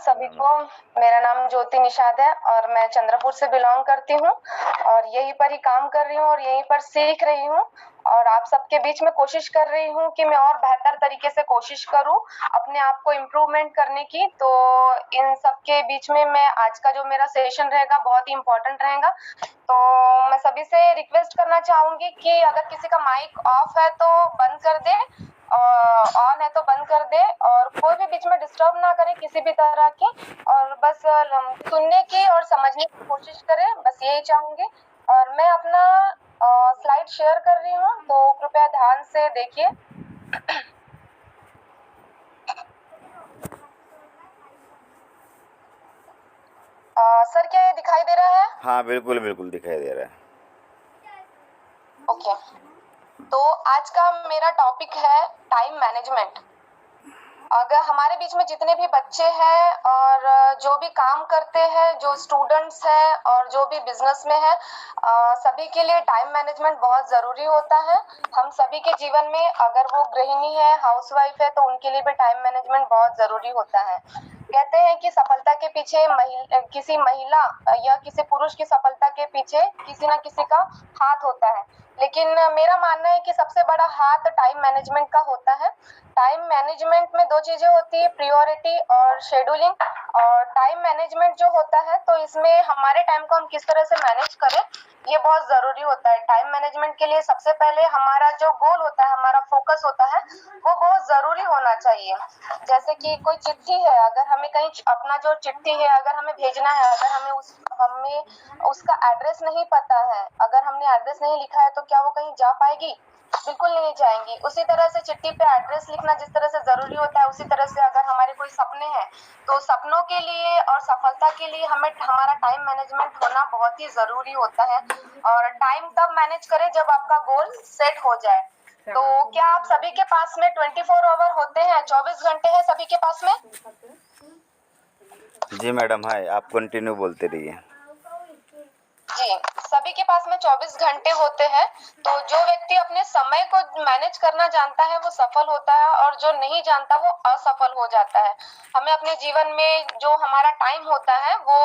सभी को। मेरा नाम ज्योति निषाद है और मैं चंद्रपुर से बिलोंग करती हूँ और यहीं पर ही काम कर रही हूँ और यहीं पर सीख रही हूँ और आप सबके बीच में कोशिश कर रही हूँ कि मैं और बेहतर तरीके से कोशिश करूँ अपने आप को इम्प्रूवमेंट करने की। तो इन सबके बीच में मैं आज का जो मेरा सेशन रहेगा बहुत ही इम्पोर्टेंट रहेगा। तो मैं सभी से रिक्वेस्ट करना चाहूंगी कि अगर किसी का माइक ऑफ है तो बंद कर दे, ऑन है तो बंद कर दे और कोई भी बीच में डिस्टर्ब ना करे किसी भी तरह की, और बस सुनने की और समझने की कोशिश करें, बस यही चाहूंगी। और मैं अपना स्लाइड शेयर कर रही हूँ तो कृपया ध्यान से देखिए। सर क्या ये दिखाई दे रहा है? हाँ बिल्कुल बिल्कुल दिखाई दे रहा है। ओके, तो आज का मेरा टॉपिक है टाइम मैनेजमेंट। अगर हमारे बीच में जितने भी बच्चे हैं और जो भी काम करते हैं, जो स्टूडेंट्स हैं और जो भी बिजनेस में है, सभी के लिए टाइम मैनेजमेंट बहुत ज़रूरी होता है। हम सभी के जीवन में, अगर वो गृहिणी है, हाउसवाइफ है, तो उनके लिए भी टाइम मैनेजमेंट बहुत ज़रूरी होता है। कहते हैं कि सफलता के पीछे किसी महिला या किसी पुरुष की सफलता के पीछे किसी ना किसी का हाथ होता है, लेकिन मेरा मानना है कि सबसे बड़ा हाथ टाइम मैनेजमेंट का होता है। टाइम मैनेजमेंट में दो चीजें होती है, प्रायोरिटी और शेड्यूलिंग। और टाइम मैनेजमेंट जो होता है तो इसमें हमारे टाइम को हम किस तरह से मैनेज करें ये बहुत जरूरी होता है। टाइम मैनेजमेंट के लिए सबसे पहले हमारा जो गोल होता है, हमारा फोकस होता है, वो बहुत जरूरी होना चाहिए। जैसे कि कोई चिट्ठी है, अगर हमें कहीं अपना जो चिट्ठी है अगर हमें भेजना है, अगर हमें उसका एड्रेस नहीं पता है, अगर हमने एड्रेस नहीं लिखा है तो क्या वो कहीं जा पाएगी? बिल्कुल नहीं जाएंगी। उसी तरह से चिट्ठी पे एड्रेस लिखना जिस तरह से जरूरी होता है, उसी तरह से अगर हमारे कोई सपने हैं तो सपनों के लिए और सफलता के लिए हमें हमारा टाइम मैनेजमेंट होना बहुत ही जरूरी होता है। और टाइम तब मैनेज करें जब आपका गोल सेट हो जाए। तो क्या आप सभी के पास में 24 आवर होते हैं, 24 घंटे हैं सभी के पास में? जी मैडम, हाय, आप कंटिन्यू बोलते रहिए। जी, सभी के पास में 24 घंटे होते हैं। तो जो व्यक्ति अपने समय को मैनेज करना जानता है वो सफल होता है और जो नहीं जानता वो असफल हो जाता है। हमें अपने जीवन में जो हमारा टाइम होता है वो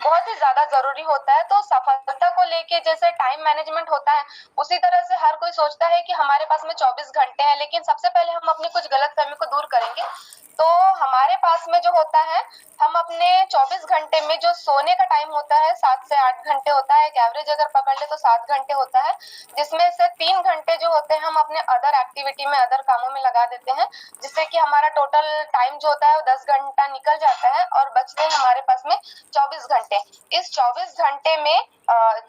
बहुत ही ज्यादा जरूरी होता है। तो सफलता को लेके जैसे टाइम मैनेजमेंट होता है, उसी तरह से हर कोई सोचता है कि हमारे पास में 24 घंटे हैं, लेकिन सबसे पहले हम अपनी कुछ गलतफहमी को दूर करेंगे। तो हमारे पास में जो होता है, हम अपने 24 घंटे में जो सोने का टाइम होता है 7 से 8 घंटे होता है, एक एवरेज अगर पकड़ ले तो 7 घंटे होता है, जिसमें से 3 घंटे जो होते हैं हम अपने अदर एक्टिविटी में, अदर कामों में लगा देते हैं, जिससे कि हमारा टोटल टाइम जो होता है वो 10 घंटा निकल जाता है और बचते हैं हमारे पास में 24 घंटे। इस 24 घंटे में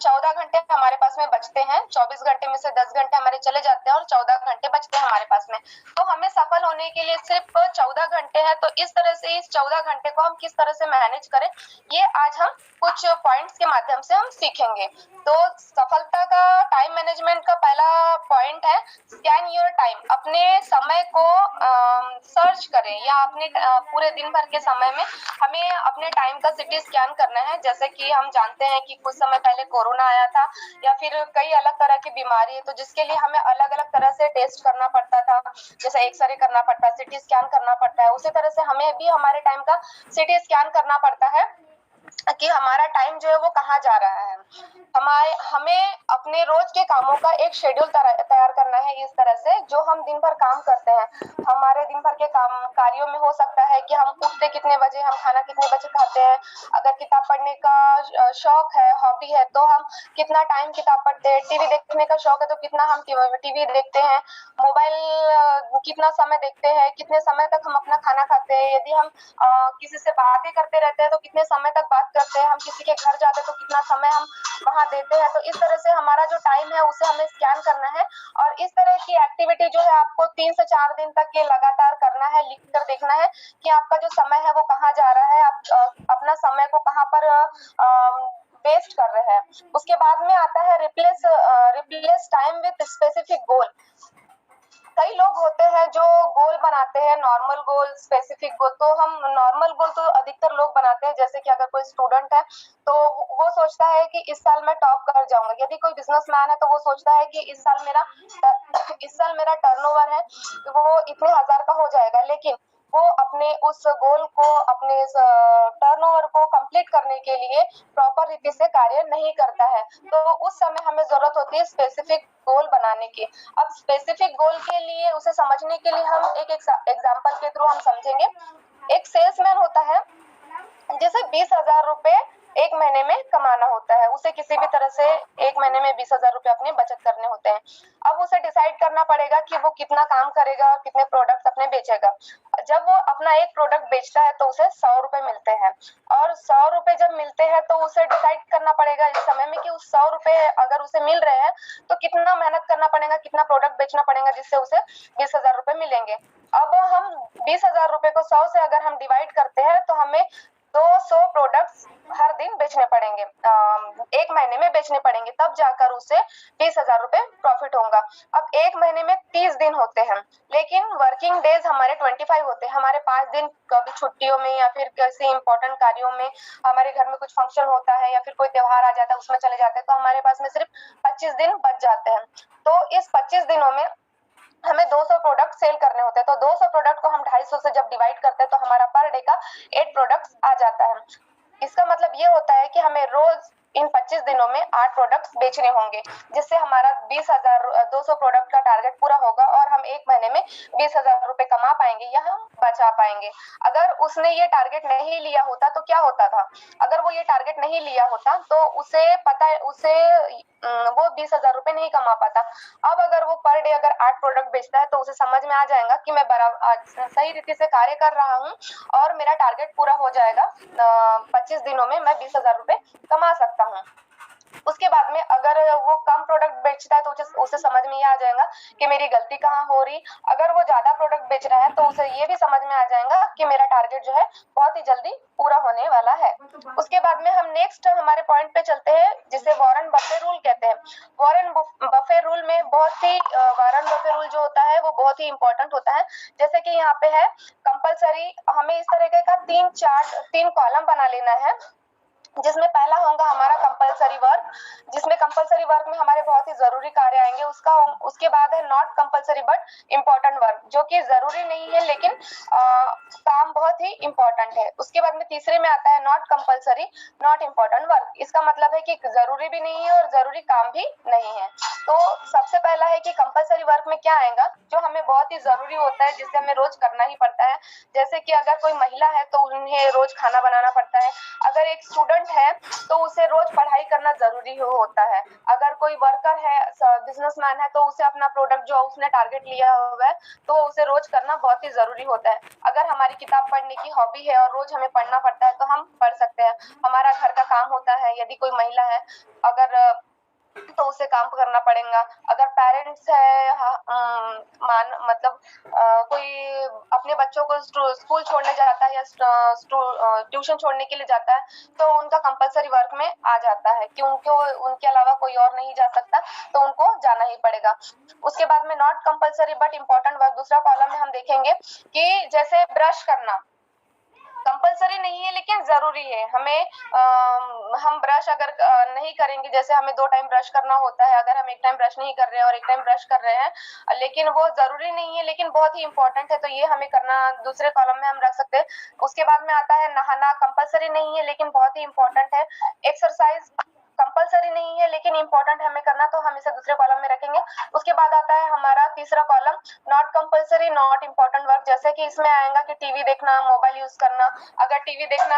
14 घंटे हमारे पास में बचते हैं। 24 घंटे में से 10 घंटे हमारे चले जाते हैं और 14 घंटे बचते हैं हमारे पास में। तो हमें सफल होने के लिए सिर्फ 14 घंटे हैं। तो इस तरह से इस 14 घंटे को हम किस तरह से मैनेज करें, ये आज हम कुछ पॉइंट्स के माध्यम से हम सीखेंगे। तो सफलता का टाइम मैनेजमेंट का पहला पॉइंट है स्कैन योर टाइम। अपने समय को सर्च करें, या अपने पूरे दिन भर के समय में हमें अपने टाइम का सिटी स्कैन करना है। जैसे कि हम जानते हैं कि कुछ समय पहले कोरोना आया था या फिर कई अलग तरह की बीमारी है, तो जिसके लिए हमें अलग अलग तरह से टेस्ट करना पड़ता था, जैसे एक्सरे करना पड़ता है, सिटी स्कैन करना पड़ता है। उसी तरह से हमें भी हमारे टाइम का सिटी स्कैन करना पड़ता है कि हमारा टाइम जो है वो कहाँ जा रहा है। हमें अपने रोज के कामों का एक शेड्यूल तैयार करना है, इस तरह से जो हम दिन भर काम करते हैं। हमारे दिन भर के कार्यों में हो सकता है कि हम उठते कितने बजे, हम खाना कितने बजे खाते हैं, अगर किताब पढ़ने का शौक है, हॉबी है, तो हम कितना टाइम किताब पढ़ते हैं, टीवी देखने का शौक है तो कितना हम टीवी देखते हैं, मोबाइल कितना समय देखते हैं, कितने समय तक हम अपना खाना खाते हैं, यदि हम किसी से बातें करते रहते हैं तो कितने समय तक बात करते हैं, हम किसी के घर जाते हैं तो कितना समय हम वहां देते हैं। तो इस तरह से हमारा जो टाइम है उसे हमें स्कैन करना है। और इस तरह की एक्टिविटी जो है आपको 3 से 4 दिन तक ये लगातार करना है, लिख कर देखना है कि आपका जो समय है वो कहाँ जा रहा है, आप अपना समय को कहाँ पर वेस्ट कर रहे हैं। उसके बाद में आता है replace time with specific goal. कई लोग होते हैं जो गोल बनाते हैं, नॉर्मल गोल, स्पेसिफिक गोल। तो हम नॉर्मल गोल तो अधिकतर लोग बनाते हैं, जैसे कि अगर कोई स्टूडेंट है तो वो सोचता है कि इस साल मैं टॉप कर जाऊंगा। यदि कोई बिजनेसमैन है तो वो सोचता है कि इस साल मेरा टर्नओवर है वो इतने हजार का हो जाएगा। लेकिन वो अपने उस गोल को, अपने इस टर्नओवर को कंप्लीट करने के लिए प्रॉपर रीति से कार्य नहीं करता है। तो उस समय हमें जरूरत होती है स्पेसिफिक गोल बनाने की। अब स्पेसिफिक गोल के लिए उसे समझने के लिए हम एक एग्जाम्पल के थ्रू हम समझेंगे। एक सेल्समैन होता है जैसे 20,000 रुपए एक महीने में कमाना होता है, उसे किसी भी तरह से एक महीने में 20,000 रुपए अपने बचत करने होते हैं। अब उसे डिसाइड करना पड़ेगा कि वो कितना काम करेगा और कितने प्रोडक्ट्स अपने बेचेगा। जब वो अपना एक प्रोडक्ट बेचता है तो उसे 100 रुपए मिलते हैं, और 100 रुपए जब मिलते हैं तो उसे डिसाइड करना पड़ेगा इस समय में कि उस 100 रुपए अगर उसे मिल रहे हैं तो कितना मेहनत करना पड़ेगा, कितना प्रोडक्ट बेचना पड़ेगा जिससे उसे 20,000 रुपए मिलेंगे। अब हम 20,000 रुपए को 100 से अगर हम डिवाइड करते हैं तो हमें 200 प्रोडक्ट्स हर दिन बेचने पड़ेंगे, एक महीने में बेचने पड़ेंगे, तब जाकर उसे 20,000 रुपए प्रॉफिट होगा। अब एक महीने में 30 दिन होते हैं, लेकिन वर्किंग डेज हमारे 25 होते हैं। हमारे 5 दिन कभी छुट्टियों में या फिर किसी इंपॉर्टेंट कार्यों में, हमारे घर में कुछ फंक्शन होता है या फिर कोई त्योहार आ जाता है उसमें चले जाते हैं, तो हमारे पास में सिर्फ 25 दिन बच जाते हैं। तो इस 25 दिनों में हमें 200 प्रोडक्ट सेल करने होते हैं। तो 200 प्रोडक्ट को हम 250 से जब डिवाइड करते हैं तो हमारा पर डे का 8 प्रोडक्ट्स आ जाता है। इसका मतलब ये होता है कि हमें रोज इन 25 दिनों में 8 प्रोडक्ट्स बेचने होंगे, जिससे हमारा 200 प्रोडक्ट का टारगेट पूरा होगा और हम एक महीने में 20,000 रुपए कमा पाएंगे या हम बचा पाएंगे। अगर उसने ये टारगेट नहीं लिया होता तो क्या होता था? अगर वो ये टारगेट नहीं लिया होता तो उसे पता है वो 20,000 रुपए नहीं कमा पाता। अब अगर वो पर डे अगर 8 प्रोडक्ट बेचता है तो उसे समझ में आ जाएगा कि मैं सही रीति से कार्य कर रहा हूँ और मेरा टारगेट पूरा हो जाएगा। 25 दिनों में मैं 20,000 रुपए कमा सकता हूँ। उसके बाद में अगर वो कम प्रोडक्ट बेचता है तो उसे समझ में ये आ जाएगा कि मेरी गलती कहाँ हो रही। अगर वो ज्यादा प्रोडक्ट बेच रहा है तो उसे ये भी समझ में आ जाएगा कि मेरा टारगेट जो है बहुत ही जल्दी पूरा होने वाला है। उसके बाद में हम नेक्स्ट हमारे पॉइंट पे चलते हैं, जिसे वॉरेन बफे रूल कहते हैं। वॉरेन बफे रूल में वॉरेन बफे रूल जो होता है वो बहुत ही इंपॉर्टेंट होता है। जैसे कि यहाँ पे है कंपलसरी, हमें इस तरीके का 3 कॉलम बना लेना है, जिसमें पहला होगा हमारा कंपलसरी वर्क, जिसमें कंपलसरी वर्क में हमारे बहुत ही जरूरी कार्य आएंगे। उसके बाद है not compulsory but important work, जो कि जरूरी नहीं है लेकिन काम बहुत ही इम्पोर्टेंट है। उसके बाद में तीसरे में आता है not compulsory not important work. इसका मतलब है कि जरूरी भी नहीं है और जरूरी काम भी नहीं है। तो सबसे पहला है कि कंपलसरी वर्क में क्या आएगा, जो हमें बहुत ही जरूरी होता है, जिसे हमें रोज करना ही पड़ता है। जैसे कि अगर कोई महिला है तो उन्हें रोज खाना बनाना पड़ता है। अगर एक स्टूडेंट है तो उसे रोज पढ़ाई करना जरूरी होता है। अगर कोई वर्कर है, बिजनेसमैन है, तो उसे अपना प्रोडक्ट जो उसने टारगेट लिया हुआ है तो उसे रोज करना बहुत ही जरूरी होता है। अगर हमारी किताब पढ़ने की हॉबी है और रोज हमें पढ़ना पड़ता है तो हम पढ़ सकते हैं। हमारा घर का काम होता है, यदि कोई महिला है अगर तो उसे काम करना पड़ेगा। अगर पेरेंट्स है मतलब कोई अपने बच्चों को स्कूल छोड़ने जाता है या ट्यूशन छोड़ने के लिए जाता है तो उनका कंपलसरी वर्क में आ जाता है, क्योंकि उनके अलावा कोई और नहीं जा सकता तो उनको जाना ही पड़ेगा। उसके बाद में not compulsory but important work, दूसरा कॉलम में हम देखेंगे कि जैसे ब्रश करना कंपलसरी नहीं है लेकिन जरूरी है। हम ब्रश अगर नहीं करेंगे, जैसे हमें 2 टाइम ब्रश करना होता है, अगर हम एक टाइम ब्रश नहीं कर रहे हैं और एक टाइम ब्रश कर रहे हैं लेकिन वो जरूरी नहीं है लेकिन बहुत ही इंपॉर्टेंट है, तो ये हमें करना दूसरे कॉलम में हम रख सकते हैं। उसके बाद में आता है नहाना, कंपलसरी नहीं है लेकिन बहुत ही इंपॉर्टेंट है। एक्सरसाइज कंपलसरी नहीं है लेकिन इंपॉर्टेंट हमें करना, तो हम इसे दूसरे कॉलम में रखेंगे। उसके बाद आता है हमारा तीसरा column not compulsory not important work, जैसे कि इसमें आएगा कि टीवी देखना, मोबाइल यूज करना। अगर टीवी देखना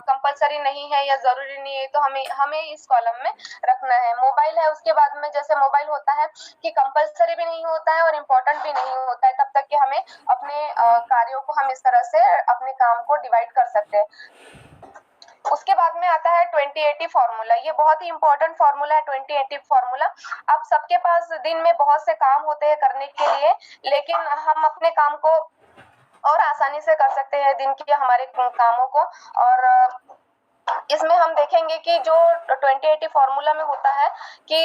कंपलसरी नहीं है या जरूरी नहीं है तो हमें इस कॉलम में रखना है। मोबाइल है, उसके बाद में जैसे मोबाइल होता है कि कंपलसरी भी नहीं होता है और इम्पोर्टेंट भी नहीं होता है, तब तक कि हमें अपने कार्यों को हम इस तरह से अपने काम को डिवाइड कर सकते हैं। उसके बाद में आता है 20-80 फॉर्मूला। ये बहुत ही इंपॉर्टेंट फॉर्मूला है 20-80 फॉर्मूला। अब सबके पास दिन में बहुत से काम होते हैं करने के लिए, लेकिन हम अपने काम को और आसानी से कर सकते हैं दिन के हमारे कामों को। और जिसमें हम देखेंगे कि जो 2080 फॉर्मूला में होता है कि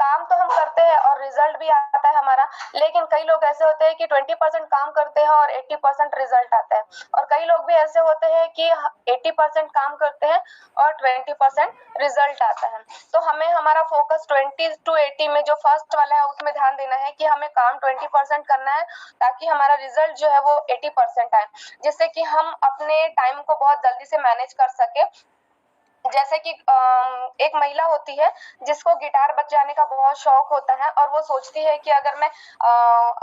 काम तो हम करते हैं और रिजल्ट भी आता है हमारा, लेकिन कई लोग ऐसे होते हैं कि 20% काम करते हैं और 80% रिजल्ट आता है, और कई लोग भी ऐसे होते हैं कि 80% काम करते हैं और 20% रिजल्ट आता है। तो हमें हमारा फोकस 20 to 80 में जो फर्स्ट वाला है उसमें ध्यान देना है कि हमें काम 20% करना है ताकि हमारा रिजल्ट जो है वो 80% आए, जिससे कि हम अपने टाइम को बहुत जल्दी से मैनेज कर सके। जैसे कि एक महिला होती है जिसको गिटार बजाने का बहुत शौक होता है और वो सोचती है कि अगर मैं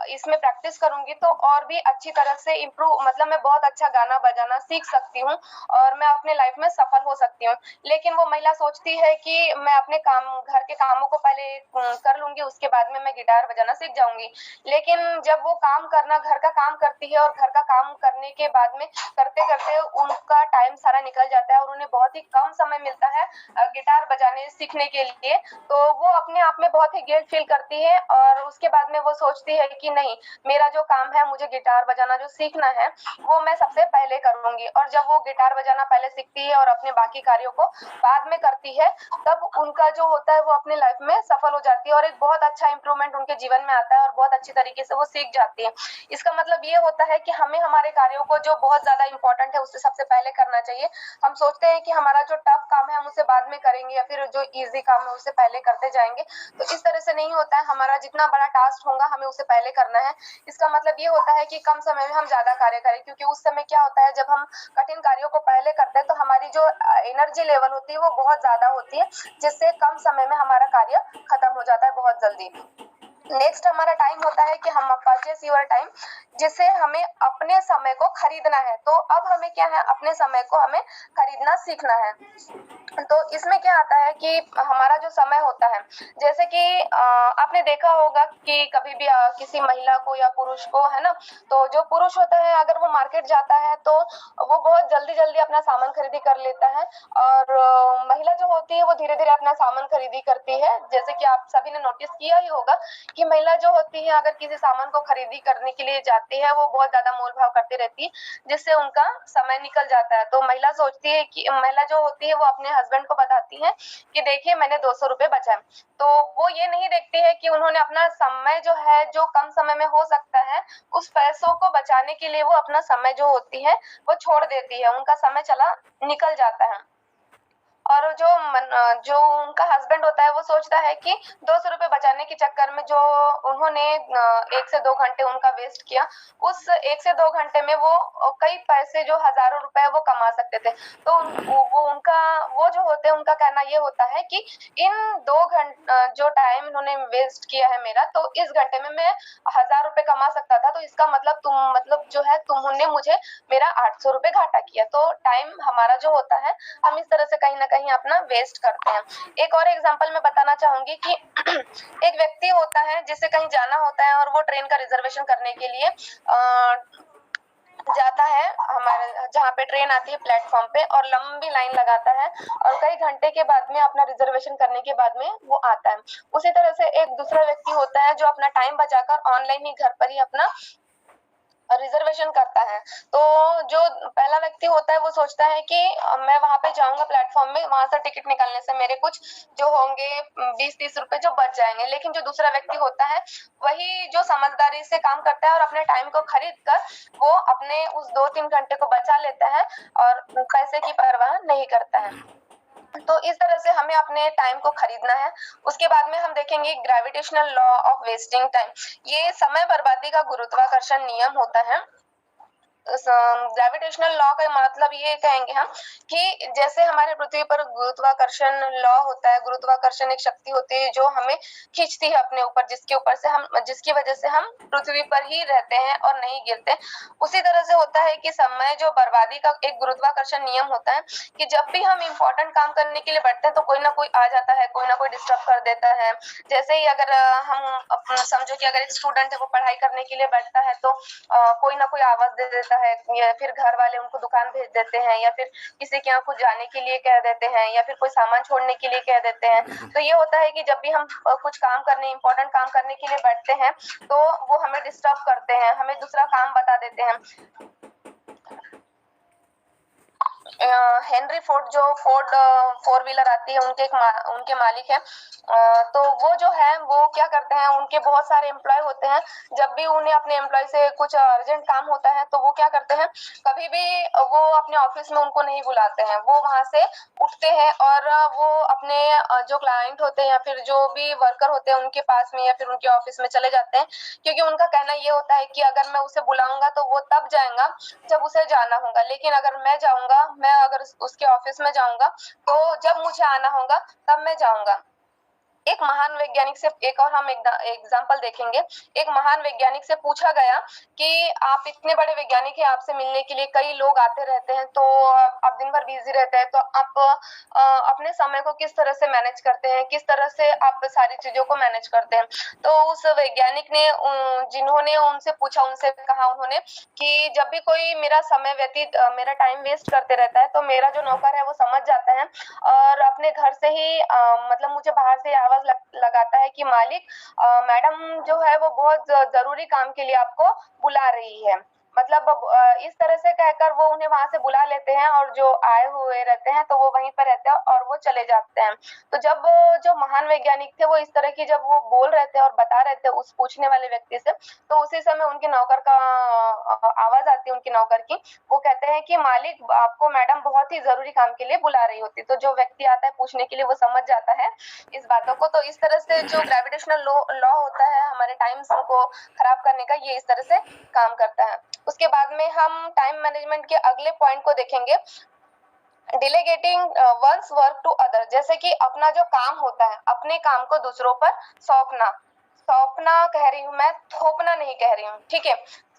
इसमें प्रैक्टिस करूंगी तो और भी अच्छी तरह से इम्प्रूव, मतलब मैं बहुत अच्छा गाना बजाना सीख सकती हूँ और मैं अपने लाइफ में सफल हो सकती हूँ। लेकिन वो महिला सोचती है कि मैं अपने घर के कामों को पहले कर लूंगी, उसके बाद में मैं गिटार बजाना सीख जाऊंगी। लेकिन जब वो काम करना, घर का काम करती है और घर का काम करने के बाद में करते करते उनका टाइम सारा निकल जाता है और उन्हें बहुत ही कम समय मिलता है गिटार बजाने सीखने के लिए, तो वो अपने आप में बहुत ही गिल्ट फील करती है और उसके बाद में वो सोचती है कि नहीं, मेरा जो काम है, मुझे गिटार बजाना जो सीखना है वो मैं सबसे पहले करूंगी। और जब वो गिटार बजाना पहले सीखती है और अपने बाकी कार्यों को बाद में करती है, तब उनका जो होता है वो अपने लाइफ में सफल हो जाती है और एक बहुत अच्छा इंप्रूवमेंट उनके जीवन में आता है और बहुत अच्छी तरीके से वो सीख जाती है। इसका मतलब ये होता है कि हमें हमारे कार्यों को जो बहुत ज्यादा इंपॉर्टेंट है उससे सबसे पहले करना चाहिए। हम सोचते हैं कि हमारा जो टफ काम है हम उसे बाद में करेंगे या फिर जो इजी काम है उसे पहले करते जाएंगे, तो इस तरह से नहीं होता है। हमारा जितना बड़ा टास्क होगा हमें उसे पहले करना है। इसका मतलब ये होता है कि कम समय में हम ज्यादा कार्य करें, क्योंकि उस समय क्या होता है, जब हम कठिन कार्यों को पहले करते हैं तो हमारी जो एनर्जी लेवल होती है वो बहुत ज्यादा होती है, जिससे कम समय में हमारा कार्य खत्म हो जाता है बहुत जल्दी। नेक्स्ट हमारा टाइम होता है कि हम परचेस योर टाइम, जिससे हमें अपने समय को खरीदना है। तो अब हमें क्या है, अपने समय को हमें खरीदना सीखना है। तो इसमें क्या आता है कि हमारा जो समय होता है, जैसे कि आपने देखा होगा कि कभी भी किसी महिला को या पुरुष को, है ना, तो जो पुरुष होता है अगर वो मार्केट जाता है तो वो बहुत जल्दी जल्दी अपना सामान खरीदी कर लेता है, और महिला जो होती है वो धीरे धीरे अपना सामान खरीदी करती है। जैसे कि आप सभी ने नोटिस किया ही होगा कि महिला जो होती है अगर किसी सामान को खरीदी करने के लिए जाती है वो बहुत ज्यादा मोल भाव करती रहती है, जिससे उनका समय निकल जाता है। तो महिला सोचती है कि, महिला जो होती है वो अपने हस्बैंड को बताती है कि देखिए मैंने 200 रुपए बचाए। तो वो ये नहीं देखती है कि उन्होंने अपना समय जो है, जो कम समय में हो सकता है, उस पैसों को बचाने के लिए वो अपना समय जो होती है वो छोड़ देती है, उनका समय चला निकल जाता है। और जो उनका हस्बैंड होता है वो सोचता है कि 200 रुपए बचाने के चक्कर में जो उन्होंने 1 से 2 घंटे उनका वेस्ट किया, उस 1 से 2 घंटे में वो कई पैसे, जो हजारों रुपए है, वो कमा सकते थे। तो वो जो होते हैं उनका कहना ये होता है कि इन 2 घंटे जो टाइम इन्होंने वेस्ट किया है मेरा, तो इस घंटे में मैं 1000 रुपए कमा सकता था, तो इसका मतलब जो है तुमने मुझे मेरा 800 रुपए घाटा किया। तो टाइम हमारा जो होता है हम इस तरह से कहीं ना कहीं अपना वेस्ट करते हैं। एक और एग्जांपल मैं बताना चाहूंगी कि एक व्यक्ति होता है जिसे कहीं जाना होता है और वो ट्रेन का रिजर्वेशन करने के लिए जाता है हमारे जहाँ पे ट्रेन आती है प्लेटफॉर्म पे, और लंबी लाइन लगाता है और कई घंटे के बाद में अपना रिजर्वेशन करने के बाद में वो आता है। उसी तरह से एक दूसरा व्यक्ति होता है जो अपना टाइम बचाकर ऑनलाइन ही घर पर ही अपना रिजर्वेशन करता है। तो जो पहला व्यक्ति होता है वो सोचता है कि मैं वहां पे जाऊंगा प्लेटफॉर्म में, वहां से टिकट निकालने से मेरे कुछ जो होंगे 20-30 रुपए जो बच जाएंगे। लेकिन जो दूसरा व्यक्ति होता है वही जो समझदारी से काम करता है और अपने टाइम को खरीद कर वो अपने उस 2-3 घंटे को बचा लेता है और पैसे की परवाह नहीं करता है। तो इस तरह से हमें अपने टाइम को खरीदना है। उसके बाद में हम देखेंगे gravitational law of wasting time. ये समय बर्बादी का गुरुत्वाकर्षण नियम होता है। ग्रेविटेशनल लॉ का मतलब ये कहेंगे हम कि जैसे हमारे पृथ्वी पर गुरुत्वाकर्षण लॉ होता है, गुरुत्वाकर्षण एक शक्ति होती है जो हमें खींचती है अपने ऊपर, जिसकी वजह से हम पृथ्वी पर ही रहते हैं और नहीं गिरते। उसी तरह से होता है कि समय जो बर्बादी का एक गुरुत्वाकर्षण नियम होता है कि जब भी हम इम्पोर्टेंट काम करने के लिए बैठते हैं तो कोई ना कोई आ जाता है, कोई ना कोई डिस्टर्ब कर देता है। जैसे ही अगर हम समझो कि अगर एक स्टूडेंट है वो पढ़ाई करने के लिए बैठता है तो कोई ना कोई आवाज दे देता है, या फिर घर वाले उनको दुकान भेज देते हैं, या फिर किसी के यहाँ कुछ जाने के लिए कह देते हैं, या फिर कोई सामान छोड़ने के लिए कह देते हैं। तो ये होता है कि जब भी हम कुछ काम करने, इम्पोर्टेंट काम करने के लिए बैठते हैं तो वो हमें डिस्टर्ब करते हैं, हमें दूसरा काम बता देते हैं। हेनरी फोर्ड, जो फोर्ड फोर व्हीलर आती है, उनके मालिक है। तो वो जो है वो क्या करते हैं, उनके बहुत सारे एम्प्लॉय होते हैं। जब भी उन्हें अपने एम्प्लॉय से कुछ अर्जेंट काम होता है तो वो क्या करते हैं, कभी भी वो अपने ऑफिस में उनको नहीं बुलाते हैं। वो वहां से उठते हैं और वो अपने जो क्लाइंट होते हैं या फिर जो भी वर्कर होते हैं उनके पास में या फिर उनके ऑफिस में चले जाते हैं, क्योंकि उनका कहना ये होता है कि अगर मैं उसे बुलाऊंगा तो वो तब जाएगा जब उसे जाना होगा, लेकिन अगर मैं जाऊंगा, मैं अगर उसके ऑफिस में जाऊंगा तो जब मुझे आना होगा तब मैं जाऊंगा। एक महान वैज्ञानिक से एक और हम एग्जाम्पल देखेंगे। एक महान वैज्ञानिक से पूछा गया कि आप इतने बड़े वैज्ञानिक हैं, आपसे मिलने के लिए कई लोग आते रहते हैं, तो आप दिन भर बिजी रहते हैं, तो आप अपने समय को किस तरह से मैनेज करते हैं, किस तरह से आप सारी चीजों को मैनेज करते हैं। तो उस वैज्ञानिक ने जिन्होंने उनसे पूछा, उनसे कहा उन्होंने कि जब भी कोई मेरा समय व्यतीत मेरा टाइम वेस्ट करते रहता है तो मेरा जो नौकर है वो समझ जाता है और अपने घर से ही मतलब मुझे बाहर से आवाज लगाता है कि मालिक, मैडम जो है वो बहुत जरूरी काम के लिए आपको बुला रही है। मतलब इस तरह से कहकर वो उन्हें वहां से बुला लेते हैं और जो आए हुए रहते हैं तो वो वहीं पर रहते हैं और वो चले जाते हैं। तो जब जो महान वैज्ञानिक थे वो इस तरह की जब वो बोल रहे थे और बता रहे थे उस पूछने वाले व्यक्ति से, तो उसी समय उनके नौकर का आवाज आती है, उनके नौकर की। वो कहते हैं कि मालिक, आपको मैडम बहुत ही जरूरी काम के लिए बुला रही होती। तो जो व्यक्ति आता है पूछने के लिए वो समझ जाता है इस बातों को। तो इस तरह से जो ग्रेविटेशनल लॉ होता है हमारे टाइम्स को खराब करने का, ये इस तरह से काम करता है। उसके बाद में हम टाइम मैनेजमेंट के अगले पॉइंट को देखेंगे, डिलीगेटिंग वंस वर्क टू अदर। जैसे कि अपना जो काम होता है, अपने काम को दूसरों पर सौंपना। सौंपना कह रही हूँ मैं, थोपना नहीं कह रही हूँ, ठीक है।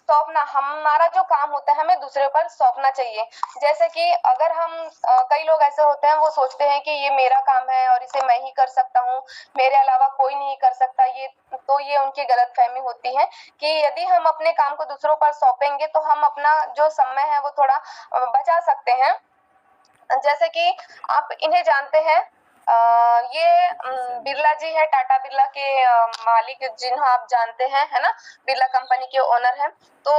सौंपना, हमारा जो काम होता है हमें दूसरे पर सौंपना चाहिए। जैसे कि अगर हम कई लोग ऐसे होते हैं, वो सोचते हैं कि ये मेरा काम है और इसे मैं ही कर सकता हूँ, मेरे अलावा कोई नहीं कर सकता। ये उनकी गलतफहमी होती है कि यदि हम अपने काम को दूसरों पर सौंपेंगे तो हम अपना जो समय है वो थोड़ा बचा सकते हैं। जैसे कि आप इन्हें जानते हैं, ये बिरला जी है, टाटा बिरला के मालिक, जिन्हें आप जानते हैं, है ना, बिरला कंपनी के ओनर हैं। तो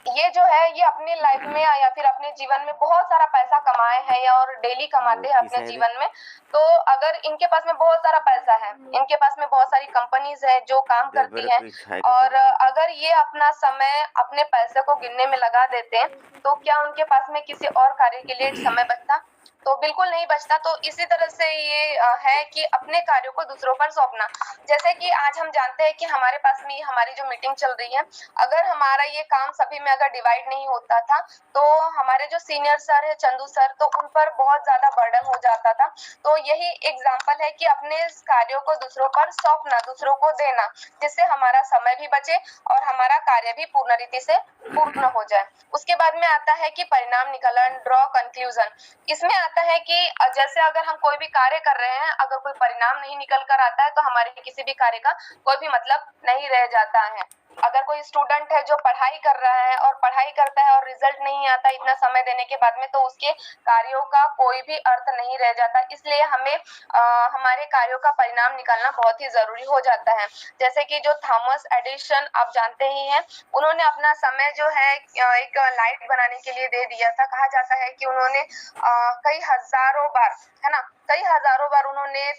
ये जो है ये अपने लाइफ में या फिर अपने जीवन में बहुत सारा पैसा कमाए हैं और डेली कमाते हैं अपने जीवन में। तो अगर इनके पास में बहुत सारा पैसा है, इनके पास में बहुत सारी कंपनीज है जो काम करती हैं, और अगर ये अपना समय अपने पैसे को गिनने में लगा देते हैं तो क्या उनके पास में किसी और कार्य के लिए समय बचता? तो बिल्कुल नहीं बचता। तो इसी तरह से ये है कि अपने कार्यों को दूसरों पर सौंपना। जैसे कि आज हम जानते हैं कि हमारे पास में हमारी जो मीटिंग चल रही है, अगर हमारा ये काम सभी में अगर डिवाइड नहीं होता था तो हमारे जो सीनियर सर है, चंदू सर, तो उन पर बहुत ज्यादा बर्डन हो जाता था। तो यही एग्जाम्पल है कि अपने कार्यों को दूसरों पर सौंपना, दूसरों को देना, जिससे हमारा समय भी बचे और हमारा कार्य भी पूर्ण रीति से पूर्ण हो जाए। उसके बाद में आता है कि परिणाम निकलन, ड्रॉ कंक्लूजन। इसमें आता है कि जैसे अगर हम कोई भी कार्य कर रहे हैं, अगर कोई परिणाम नहीं निकल कर आता है तो हमारे किसी भी कार्य का कोई भी मतलब नहीं रह जाता है। अगर कोई स्टूडेंट है जो पढ़ाई कर रहा है और पढ़ाई करता है और रिजल्ट नहीं आता इतना समय देने के बाद में, तो उसके कार्यों का कोई भी अर्थ नहीं रह जाता। इसलिए हमें हमारे कार्यों का परिणाम निकालना बहुत ही जरूरी हो जाता है। जैसे कि जो थॉमस एडिसन आप जानते ही हैं, उन्होंने अपना समय जो है एक लाइट बनाने के लिए दे दिया था। कहा जाता है कि उन्होंने कई हजारों बार, है ना, कई हजारों बार उन्होंने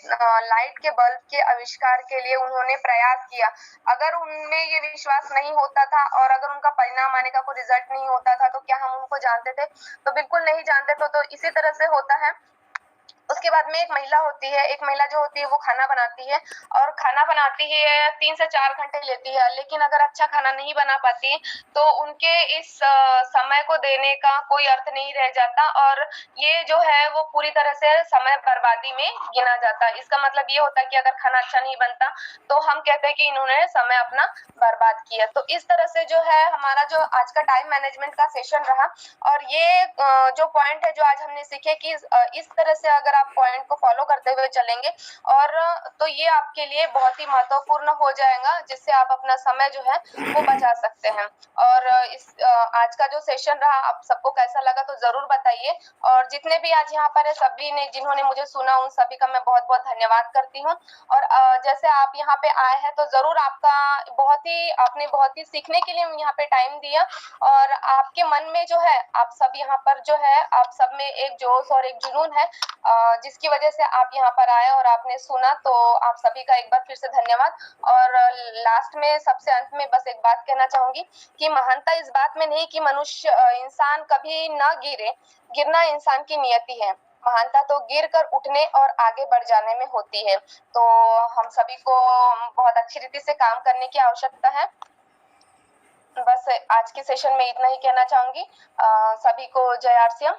लाइट के बल्ब के आविष्कार के लिए उन्होंने प्रयास किया। अगर उनमें ये विश्वास नहीं होता था और अगर उनका परिणाम आने का कोई रिजल्ट नहीं होता था तो क्या हम उनको जानते थे? तो बिल्कुल नहीं जानते थे। तो इसी तरह से होता है। उसके बाद में एक महिला होती है, एक महिला जो होती है वो खाना बनाती है और खाना बनाती है 3 से 4 घंटे लेती है, लेकिन अगर अच्छा खाना नहीं बना पाती तो उनके इस समय को देने का कोई अर्थ नहीं रह जाता और ये जो है वो पूरी तरह से समय बर्बादी में गिना जाता है। इसका मतलब ये होता है कि अगर खाना अच्छा नहीं बनता तो हम कहते हैं कि इन्होंने समय अपना बर्बाद किया। तो इस तरह से जो है हमारा जो आज का टाइम मैनेजमेंट का सेशन रहा, और ये जो पॉइंट है जो आज हमने सीखे कि इस तरह से अगर आप आप पॉइंट को फॉलो करते हुए चलेंगे और तो ये आपके लिए बहुत ही महत्वपूर्ण हो जाएगा, जिससे आप अपना समय जो है वो बचा सकते हैं। और इस आज का जो सेशन रहा आप सबको कैसा लगा तो जरूर बताइए, और जितने भी आज यहाँ पर है सभी ने जिन्होंने मुझे सुना उन सभी का मैं बहुत बहुत धन्यवाद करती हूँ। और जैसे आप यहाँ पे आए हैं तो जरूर आपने बहुत ही सीखने के लिए यहाँ पे टाइम दिया, और आपके मन में जो है आप सब यहाँ पर जो है आप सब में एक जोश और एक जुनून है, जिसकी वजह से आप यहाँ पर आए और आपने सुना, तो आप सभी का एक बार फिर से धन्यवाद। और लास्ट में सबसे अंत में बस एक बात कहना चाहूंगी कि महानता इस बात में नहीं कि मनुष्य इंसान कभी न गिरे, गिरना इंसान की नियति है, महानता तो गिर कर उठने और आगे बढ़ जाने में होती है। तो हम सभी को बहुत अच्छी रीति से काम करने की आवश्यकता है। बस आज के सेशन में इतना ही कहना चाहूंगी। सभी को जय आरसीएम।